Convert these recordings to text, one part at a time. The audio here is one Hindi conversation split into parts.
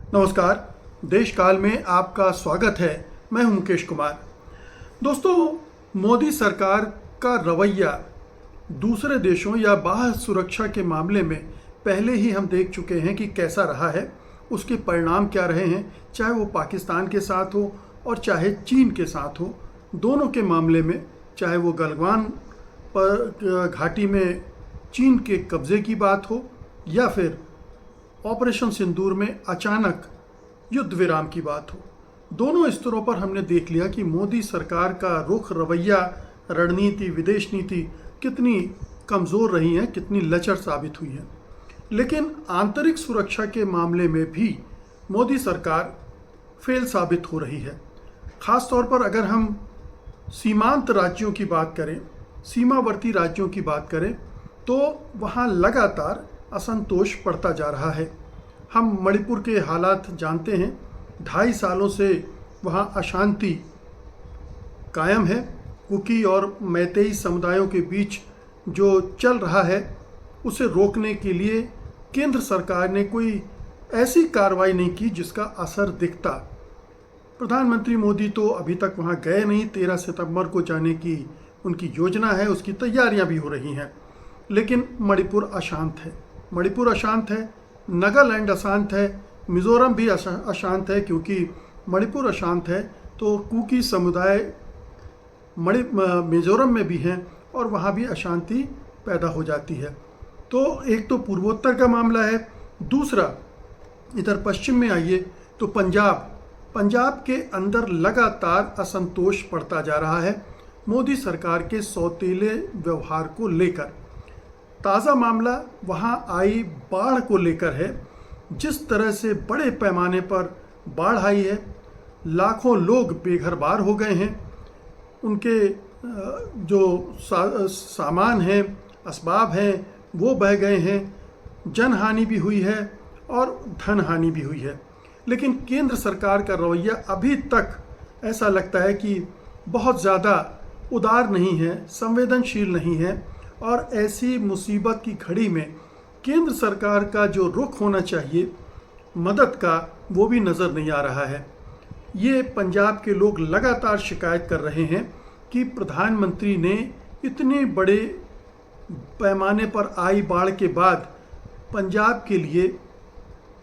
नमस्कार। देश काल में आपका स्वागत है। मैं हूं मुकेश कुमार। दोस्तों, मोदी सरकार का रवैया दूसरे देशों या बाह्य सुरक्षा के मामले में पहले ही हम देख चुके हैं कि कैसा रहा है, उसके परिणाम क्या रहे हैं। चाहे वो पाकिस्तान के साथ हो और चाहे चीन के साथ हो, दोनों के मामले में, चाहे वो गलवान पर घाटी में चीन के कब्जे की बात हो या फिर ऑपरेशन सिंदूर में अचानक युद्ध विराम की बात हो, दोनों स्तरों पर हमने देख लिया कि मोदी सरकार का रुख, रवैया, रणनीति, विदेश नीति कितनी कमज़ोर रही है, कितनी लचर साबित हुई है। लेकिन आंतरिक सुरक्षा के मामले में भी मोदी सरकार फेल साबित हो रही है। ख़ास तौर पर अगर हम सीमांत राज्यों की बात करें, सीमावर्ती राज्यों की बात करें, तो वहाँ लगातार असंतोष बढ़ता जा रहा है। हम मणिपुर के हालात जानते हैं। 2.5 सालों से वहाँ अशांति कायम है। कुकी और मैतेई समुदायों के बीच जो चल रहा है, उसे रोकने के लिए केंद्र सरकार ने कोई ऐसी कार्रवाई नहीं की जिसका असर दिखता। प्रधानमंत्री मोदी तो अभी तक वहाँ गए नहीं। 13 सितंबर को जाने की उनकी योजना है, उसकी तैयारियां भी हो रही हैं। लेकिन मणिपुर अशांत है, मणिपुर अशांत है, नागालैंड अशांत है, मिज़ोरम भी अशांत है। क्योंकि मणिपुर अशांत है तो कुकी समुदाय मिज़ोरम में भी हैं और वहाँ भी अशांति पैदा हो जाती है। तो एक तो पूर्वोत्तर का मामला है। दूसरा, इधर पश्चिम में आइए तो पंजाब के अंदर लगातार असंतोष बढ़ता जा रहा है मोदी सरकार के सौतेले व्यवहार को लेकर। ताज़ा मामला वहाँ आई बाढ़ को लेकर है। जिस तरह से बड़े पैमाने पर बाढ़ आई है, लाखों लोग बेघर बार हो गए हैं, उनके जो सामान हैं, असबाब हैं, वो बह गए हैं, जन हानि भी हुई है और धन हानि भी हुई है। लेकिन केंद्र सरकार का रवैया अभी तक ऐसा लगता है कि बहुत ज़्यादा उदार नहीं है, संवेदनशील नहीं है। और ऐसी मुसीबत की घड़ी में केंद्र सरकार का जो रुख होना चाहिए मदद का, वो भी नज़र नहीं आ रहा है। ये पंजाब के लोग लगातार शिकायत कर रहे हैं कि प्रधानमंत्री ने इतने बड़े पैमाने पर आई बाढ़ के बाद पंजाब के लिए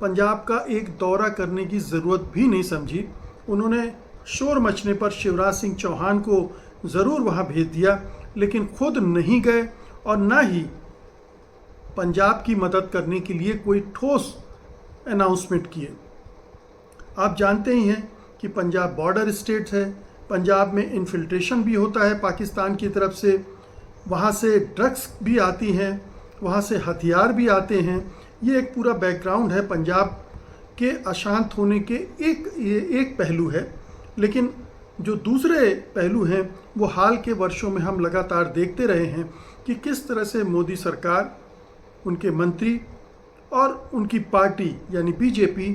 पंजाब का एक दौरा करने की ज़रूरत भी नहीं समझी। उन्होंने शोर मचने पर शिवराज सिंह चौहान को ज़रूर वहाँ भेज दिया, लेकिन खुद नहीं गए और ना ही पंजाब की मदद करने के लिए कोई ठोस अनाउंसमेंट किए। आप जानते ही हैं कि पंजाब बॉर्डर स्टेट है। पंजाब में इन्फिल्ट्रेशन भी होता है पाकिस्तान की तरफ से, वहाँ से ड्रग्स भी आती हैं, वहाँ से हथियार भी आते हैं। ये एक पूरा बैकग्राउंड है पंजाब के अशांत होने के। एक पहलू है। लेकिन जो दूसरे पहलू हैं वो हाल के वर्षों में हम लगातार देखते रहे हैं कि किस तरह से मोदी सरकार, उनके मंत्री और उनकी पार्टी यानी बीजेपी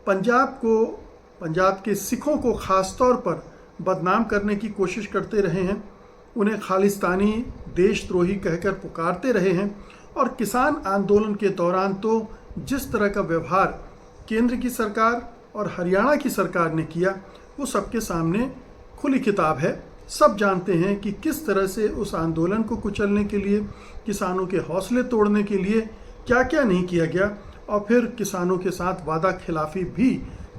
पंजाब के सिखों को ख़ास तौर पर बदनाम करने की कोशिश करते रहे हैं। उन्हें खालिस्तानी, देशद्रोही कहकर पुकारते रहे हैं। और किसान आंदोलन के दौरान तो जिस तरह का व्यवहार केंद्र की सरकार और हरियाणा की सरकार ने किया, वो सबके सामने खुली किताब है। सब जानते हैं कि किस तरह से उस आंदोलन को कुचलने के लिए, किसानों के हौसले तोड़ने के लिए क्या क्या नहीं किया गया। और फिर किसानों के साथ वादा खिलाफी भी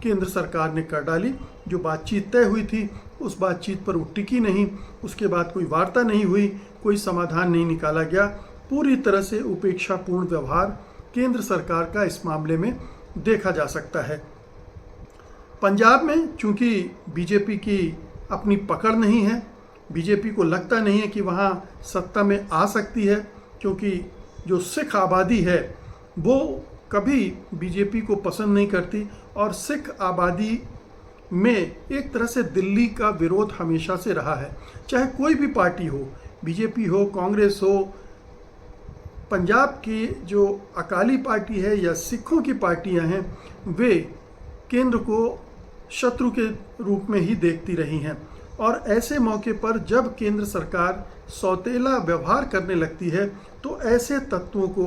केंद्र सरकार ने कर डाली। जो बातचीत तय हुई थी उस बातचीत पर वो टिकी नहीं, उसके बाद कोई वार्ता नहीं हुई, कोई समाधान नहीं निकाला गया। पूरी तरह से उपेक्षापूर्ण व्यवहार केंद्र सरकार का इस मामले में देखा जा सकता है। पंजाब में चूंकि बीजेपी की अपनी पकड़ नहीं है, बीजेपी को लगता नहीं है कि वहाँ सत्ता में आ सकती है, क्योंकि जो सिख आबादी है वो कभी बीजेपी को पसंद नहीं करती। और सिख आबादी में एक तरह से दिल्ली का विरोध हमेशा से रहा है। चाहे कोई भी पार्टी हो, बीजेपी हो, कांग्रेस हो, पंजाब की जो अकाली पार्टी है या सिखों की पार्टियां हैं, वे केंद्र को शत्रु के रूप में ही देखती रही हैं। और ऐसे मौके पर जब केंद्र सरकार सौतेला व्यवहार करने लगती है तो ऐसे तत्वों को,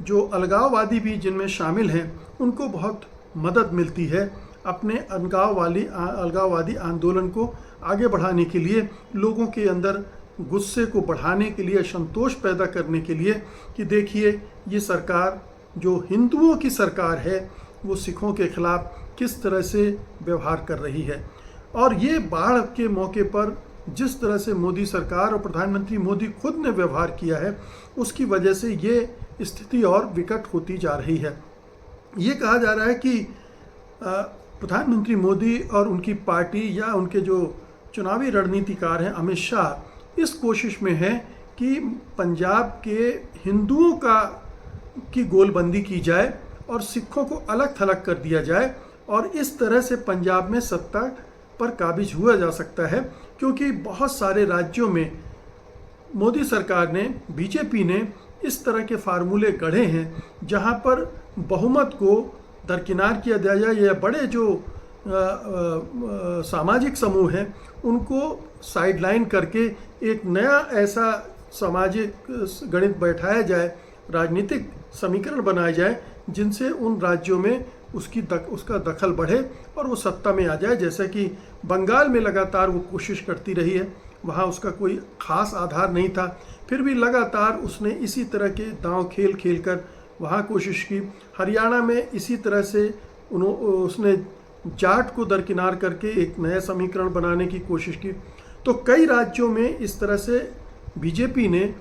जो अलगाववादी भी जिनमें शामिल हैं, उनको बहुत मदद मिलती है अपने अलगाववादी आंदोलन को आगे बढ़ाने के लिए, लोगों के अंदर गुस्से को बढ़ाने के लिए, संतोष पैदा करने के लिए कि देखिए ये सरकार जो हिंदुओं की सरकार है वो सिखों के खिलाफ किस तरह से व्यवहार कर रही है। और ये बाढ़ के मौके पर जिस तरह से मोदी सरकार और प्रधानमंत्री मोदी खुद ने व्यवहार किया है, उसकी वजह से ये स्थिति और विकट होती जा रही है। ये कहा जा रहा है कि प्रधानमंत्री मोदी और उनकी पार्टी या उनके जो चुनावी रणनीतिकार हैं अमित शाह इस कोशिश में है कि पंजाब के हिंदुओं की गोलबंदी की जाए और सिखों को अलग थलग कर दिया जाए, और इस तरह से पंजाब में सत्ता पर काबिज हुआ जा सकता है। क्योंकि बहुत सारे राज्यों में मोदी सरकार ने, बीजेपी ने इस तरह के फार्मूले गढ़े हैं जहां पर बहुमत को दरकिनार किया जाए या बड़े जो सामाजिक समूह हैं उनको साइडलाइन करके एक नया ऐसा सामाजिक गणित बैठाया जाए, राजनीतिक समीकरण बनाया जाए जिनसे उन राज्यों में उसका दखल बढ़े और वो सत्ता में आ जाए। जैसे कि बंगाल में लगातार वो कोशिश करती रही है, वहाँ उसका कोई ख़ास आधार नहीं था, फिर भी लगातार उसने इसी तरह के दांव खेल कर वहाँ कोशिश की। हरियाणा में इसी तरह से उसने जाट को दरकिनार करके एक नया समीकरण बनाने की कोशिश की। तो कई राज्यों में इस तरह से बीजेपी ने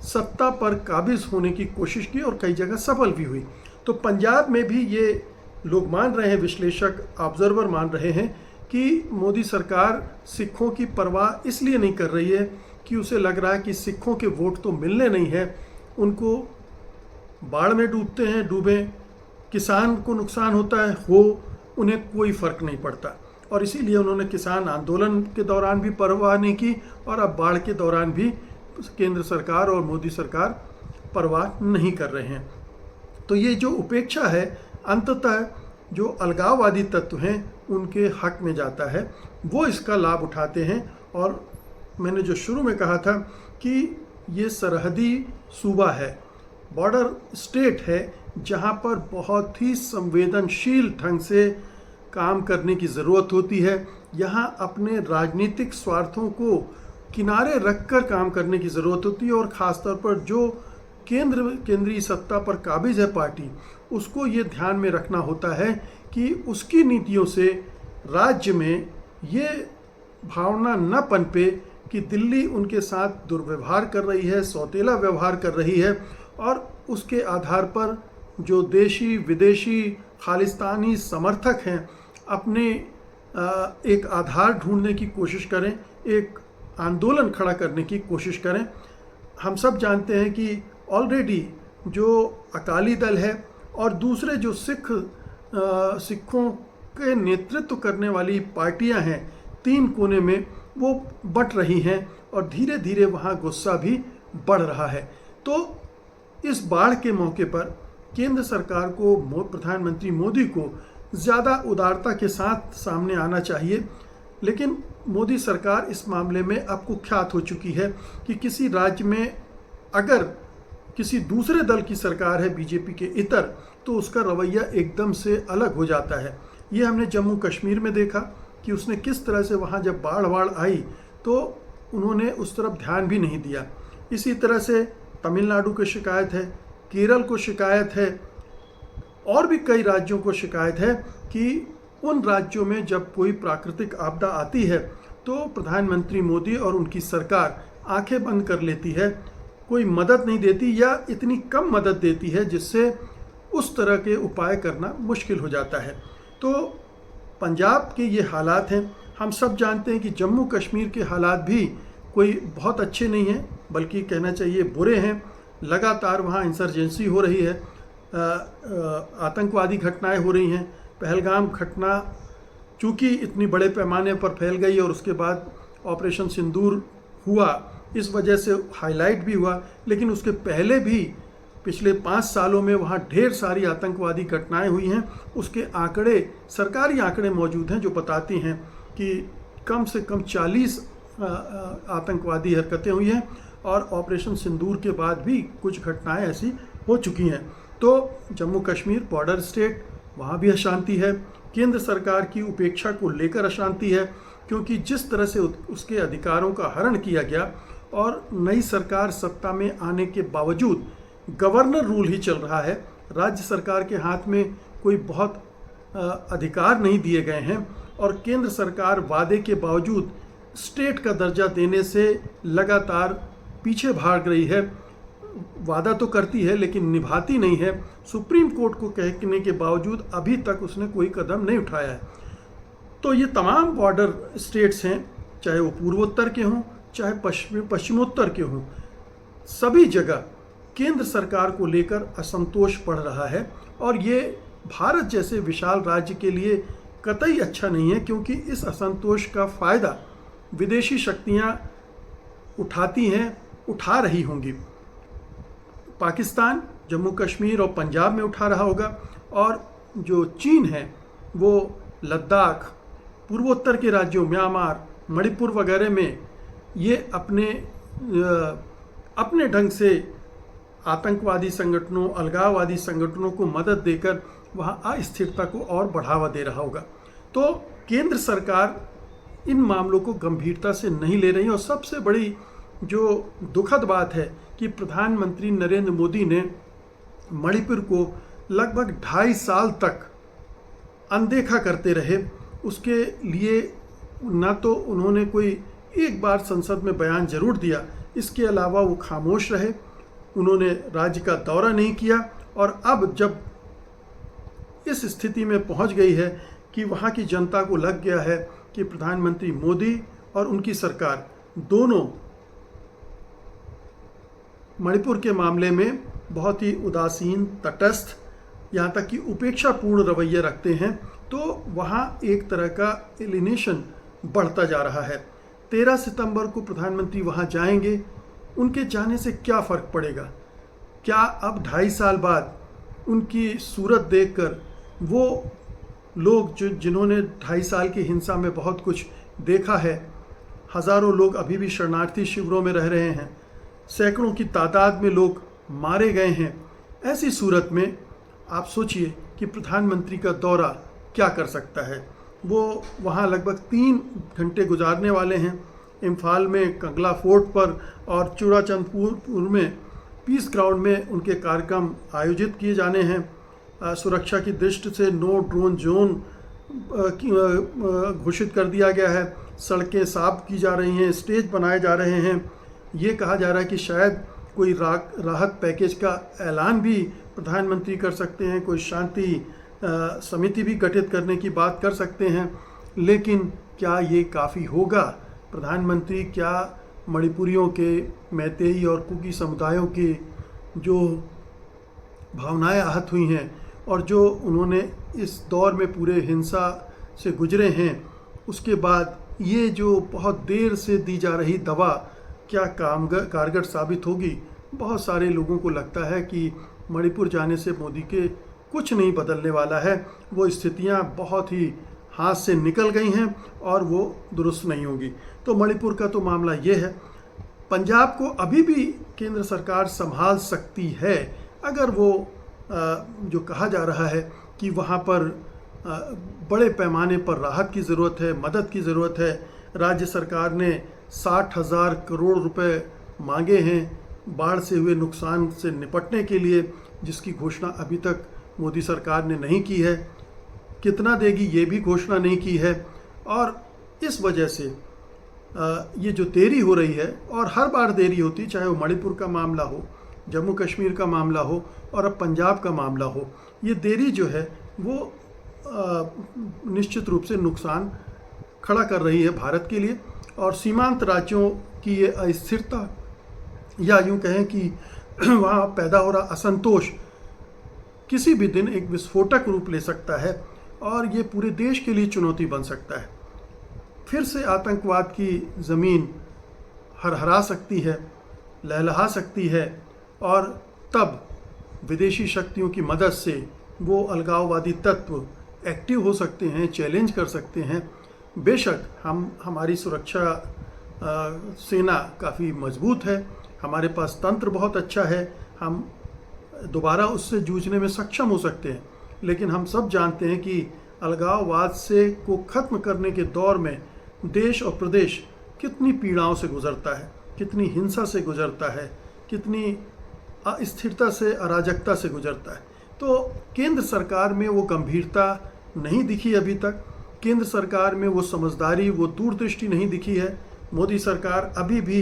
सत्ता पर काबिज होने की कोशिश की और कई जगह सफल भी हुई। तो पंजाब में भी ये लोग मान रहे हैं, विश्लेषक ऑब्जर्वर मान रहे हैं कि मोदी सरकार सिखों की परवाह इसलिए नहीं कर रही है कि उसे लग रहा है कि सिखों के वोट तो मिलने नहीं है, उनको बाढ़ में डूबते हैं डूबें, किसान को नुकसान होता है उन्हें कोई फ़र्क नहीं पड़ता। और इसीलिए उन्होंने किसान आंदोलन के दौरान भी परवाह नहीं की और अब बाढ़ के दौरान भी केंद्र सरकार और मोदी सरकार परवाह नहीं कर रहे हैं। तो ये जो उपेक्षा है अंततः जो अलगाववादी तत्व हैं उनके हक में जाता है, वो इसका लाभ उठाते हैं। और मैंने जो शुरू में कहा था कि ये सरहदी सूबा है, बॉर्डर स्टेट है, जहाँ पर बहुत ही संवेदनशील ढंग से काम करने की ज़रूरत होती है। यहाँ अपने राजनीतिक स्वार्थों को किनारे रखकर काम करने की ज़रूरत होती है और ख़ासतौर पर जो केंद्रीय सत्ता पर काबिज है पार्टी, उसको ये ध्यान में रखना होता है कि उसकी नीतियों से राज्य में ये भावना न पनपे कि दिल्ली उनके साथ दुर्व्यवहार कर रही है, सौतेला व्यवहार कर रही है, और उसके आधार पर जो देशी विदेशी खालिस्तानी समर्थक हैं अपने एक आधार ढूंढने की कोशिश करें, एक आंदोलन खड़ा करने की कोशिश करें। हम सब जानते हैं कि ऑलरेडी जो अकाली दल है और दूसरे जो सिखों के नेतृत्व करने वाली पार्टियां हैं, तीन कोने में वो बट रही हैं और धीरे धीरे वहाँ गुस्सा भी बढ़ रहा है। तो इस बाढ़ के मौके पर केंद्र सरकार को, प्रधानमंत्री मोदी को ज़्यादा उदारता के साथ सामने आना चाहिए। लेकिन मोदी सरकार इस मामले में अब कुख्यात हो चुकी है कि किसी राज्य में अगर किसी दूसरे दल की सरकार है बीजेपी के इतर, तो उसका रवैया एकदम से अलग हो जाता है। ये हमने जम्मू कश्मीर में देखा कि उसने किस तरह से वहाँ जब बाढ़ आई तो उन्होंने उस तरफ ध्यान भी नहीं दिया। इसी तरह से तमिलनाडु को शिकायत है, केरल को शिकायत है और भी कई राज्यों को शिकायत है कि उन राज्यों में जब कोई प्राकृतिक आपदा आती है तो प्रधानमंत्री मोदी और उनकी सरकार आंखें बंद कर लेती है, कोई मदद नहीं देती या इतनी कम मदद देती है जिससे उस तरह के उपाय करना मुश्किल हो जाता है। तो पंजाब के ये हालात हैं। हम सब जानते हैं कि जम्मू कश्मीर के हालात भी कोई बहुत अच्छे नहीं हैं, बल्कि कहना चाहिए बुरे हैं। लगातार वहाँ इंसर्जेंसी हो रही है, आतंकवादी घटनाएं हो रही हैं। पहलगाम घटना चूँकि इतनी बड़े पैमाने पर फैल गई और उसके बाद ऑपरेशन सिंदूर हुआ, इस वजह से हाईलाइट भी हुआ, लेकिन उसके पहले भी पिछले 5 सालों में वहाँ ढेर सारी आतंकवादी घटनाएं हुई हैं। उसके आंकड़े, सरकारी आंकड़े मौजूद हैं जो बताती हैं कि कम से कम 40 आतंकवादी हरकतें हुई हैं और ऑपरेशन सिंदूर के बाद भी कुछ घटनाएं ऐसी हो चुकी हैं। तो जम्मू कश्मीर बॉर्डर स्टेट वहाँ भी अशांति है। केंद्र सरकार की उपेक्षा को लेकर अशांति है, क्योंकि जिस तरह से उसके अधिकारों का हरण किया गया और नई सरकार सत्ता में आने के बावजूद गवर्नर रूल ही चल रहा है, राज्य सरकार के हाथ में कोई बहुत अधिकार नहीं दिए गए हैं और केंद्र सरकार वादे के बावजूद स्टेट का दर्जा देने से लगातार पीछे भाग रही है। वादा तो करती है लेकिन निभाती नहीं है। सुप्रीम कोर्ट को कहने के बावजूद अभी तक उसने कोई कदम नहीं उठाया है। तो ये तमाम बॉर्डर स्टेट्स हैं, चाहे वो पूर्वोत्तर के हों चाहे पश्चिमोत्तर के हों, सभी जगह केंद्र सरकार को लेकर असंतोष बढ़ रहा है और ये भारत जैसे विशाल राज्य के लिए कतई अच्छा नहीं है, क्योंकि इस असंतोष का फ़ायदा विदेशी शक्तियां उठाती हैं, उठा रही होंगी। पाकिस्तान जम्मू कश्मीर और पंजाब में उठा रहा होगा और जो चीन है वो लद्दाख, पूर्वोत्तर के राज्यों म्यांमार, मणिपुर वगैरह में ये अपने ढंग से आतंकवादी संगठनों, अलगाववादी संगठनों को मदद देकर वहाँ अस्थिरता को और बढ़ावा दे रहा होगा। तो केंद्र सरकार इन मामलों को गंभीरता से नहीं ले रही और सबसे बड़ी जो दुखद बात है कि प्रधानमंत्री नरेंद्र मोदी ने मणिपुर को लगभग 2.5 साल तक अनदेखा करते रहे। उसके लिए ना तो उन्होंने कोई एक बार संसद में बयान जरूर दिया, इसके अलावा वो खामोश रहे, उन्होंने राज्य का दौरा नहीं किया और अब जब इस स्थिति में पहुंच गई है कि वहाँ की जनता को लग गया है कि प्रधानमंत्री मोदी और उनकी सरकार दोनों मणिपुर के मामले में बहुत ही उदासीन, तटस्थ, यहाँ तक कि उपेक्षापूर्ण रवैया रखते हैं, तो वहाँ एक तरह का एलिनेशन बढ़ता जा रहा है। 13 सितंबर को प्रधानमंत्री वहाँ जाएंगे, उनके जाने से क्या फ़र्क पड़ेगा? क्या अब 2.5 साल बाद उनकी सूरत देखकर वो लोग जिन्होंने 2.5 साल की हिंसा में बहुत कुछ देखा है, हज़ारों लोग अभी भी शरणार्थी शिविरों में रह रहे हैं, सैकड़ों की तादाद में लोग मारे गए हैं, ऐसी सूरत में आप सोचिए कि प्रधानमंत्री का दौरा क्या कर सकता है। वो वहाँ लगभग 3 घंटे गुजारने वाले हैं, इम्फाल में कंगला फोर्ट पर और चूड़ाचंदपुर में पीस ग्राउंड में उनके कार्यक्रम आयोजित किए जाने हैं। सुरक्षा की दृष्टि से नो ड्रोन जोन घोषित कर दिया गया है, सड़कें साफ की जा रही हैं, स्टेज बनाए जा रहे हैं। ये कहा जा रहा है कि शायद कोई राहत पैकेज का ऐलान भी प्रधानमंत्री कर सकते हैं, कोई शांति समिति भी गठित करने की बात कर सकते हैं। लेकिन क्या ये काफ़ी होगा? प्रधानमंत्री क्या मणिपुरियों के, मैतेई और कुकी समुदायों की जो भावनाएं आहत हुई हैं और जो उन्होंने इस दौर में पूरे हिंसा से गुजरे हैं, उसके बाद ये जो बहुत देर से दी जा रही दवा क्या कारगर साबित होगी? बहुत सारे लोगों को लगता है कि मणिपुर जाने से मोदी के कुछ नहीं बदलने वाला है, वो स्थितियां बहुत ही हाथ से निकल गई हैं और वो दुरुस्त नहीं होगी। तो मणिपुर का तो मामला ये है। पंजाब को अभी भी केंद्र सरकार संभाल सकती है अगर वो जो कहा जा रहा है कि वहाँ पर बड़े पैमाने पर राहत की ज़रूरत है, मदद की ज़रूरत है। राज्य सरकार ने 60,000 करोड़ रुपए मांगे हैं बाढ़ से हुए नुकसान से निपटने के लिए, जिसकी घोषणा अभी तक मोदी सरकार ने नहीं की है। कितना देगी ये भी घोषणा नहीं की है और इस वजह से ये जो देरी हो रही है, और हर बार देरी होती, चाहे वो मणिपुर का मामला हो, जम्मू कश्मीर का मामला हो और अब पंजाब का मामला हो, ये देरी जो है वो निश्चित रूप से नुकसान खड़ा कर रही है भारत के लिए। और सीमांत राज्यों की ये अस्थिरता, या यूँ कहें कि वहाँ पैदा हो रहा असंतोष किसी भी दिन एक विस्फोटक रूप ले सकता है और ये पूरे देश के लिए चुनौती बन सकता है। फिर से आतंकवाद की ज़मीन हरहरा सकती है, लहलहा सकती है और तब विदेशी शक्तियों की मदद से वो अलगाववादी तत्व एक्टिव हो सकते हैं, चैलेंज कर सकते हैं। बेशक हमारी सुरक्षा सेना काफ़ी मजबूत है, हमारे पास तंत्र बहुत अच्छा है, हम दोबारा उससे जूझने में सक्षम हो सकते हैं, लेकिन हम सब जानते हैं कि अलगाववाद से को ख़त्म करने के दौर में देश और प्रदेश कितनी पीड़ाओं से गुजरता है, कितनी हिंसा से गुजरता है, कितनी अस्थिरता से, अराजकता से गुजरता है। तो केंद्र सरकार में वो गंभीरता नहीं दिखी अभी तक, केंद्र सरकार में वो समझदारी, वो दूरदृष्टि नहीं दिखी है। मोदी सरकार अभी भी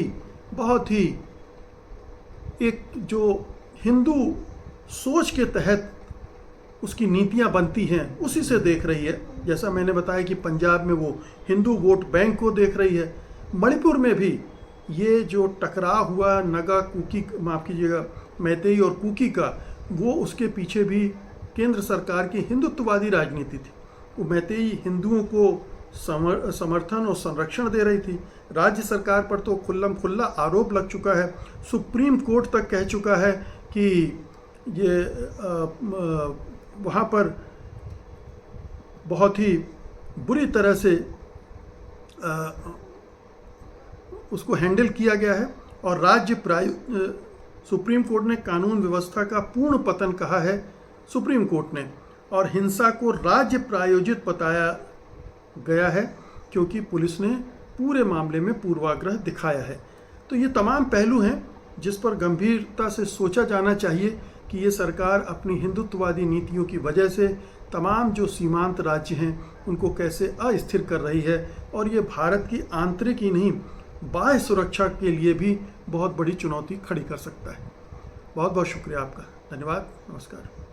बहुत ही एक जो हिंदू सोच के तहत उसकी नीतियां बनती हैं उसी से देख रही है। जैसा मैंने बताया कि पंजाब में वो हिंदू वोट बैंक को देख रही है। मणिपुर में भी ये जो टकराव हुआ नगा कुकी, माफ़ कीजिएगा, मैतेई और कुकी का, वो उसके पीछे भी केंद्र सरकार की हिंदुत्ववादी राजनीति थी। वो मैतेई हिंदुओं को समर्थन और संरक्षण दे रही थी। राज्य सरकार पर तो खुल्लम खुल्ला आरोप लग चुका है, सुप्रीम कोर्ट तक कह चुका है कि ये वहाँ पर बहुत ही बुरी तरह से उसको हैंडल किया गया है। और सुप्रीम कोर्ट ने कानून व्यवस्था का पूर्ण पतन कहा है सुप्रीम कोर्ट ने, और हिंसा को राज्य प्रायोजित बताया गया है क्योंकि पुलिस ने पूरे मामले में पूर्वाग्रह दिखाया है। तो ये तमाम पहलू हैं जिस पर गंभीरता से सोचा जाना चाहिए कि ये सरकार अपनी हिंदुत्ववादी नीतियों की वजह से तमाम जो सीमांत राज्य हैं उनको कैसे अस्थिर कर रही है, और ये भारत की आंतरिक ही नहीं बाह्य सुरक्षा के लिए भी बहुत बड़ी चुनौती खड़ी कर सकता है। बहुत बहुत शुक्रिया आपका, धन्यवाद, नमस्कार।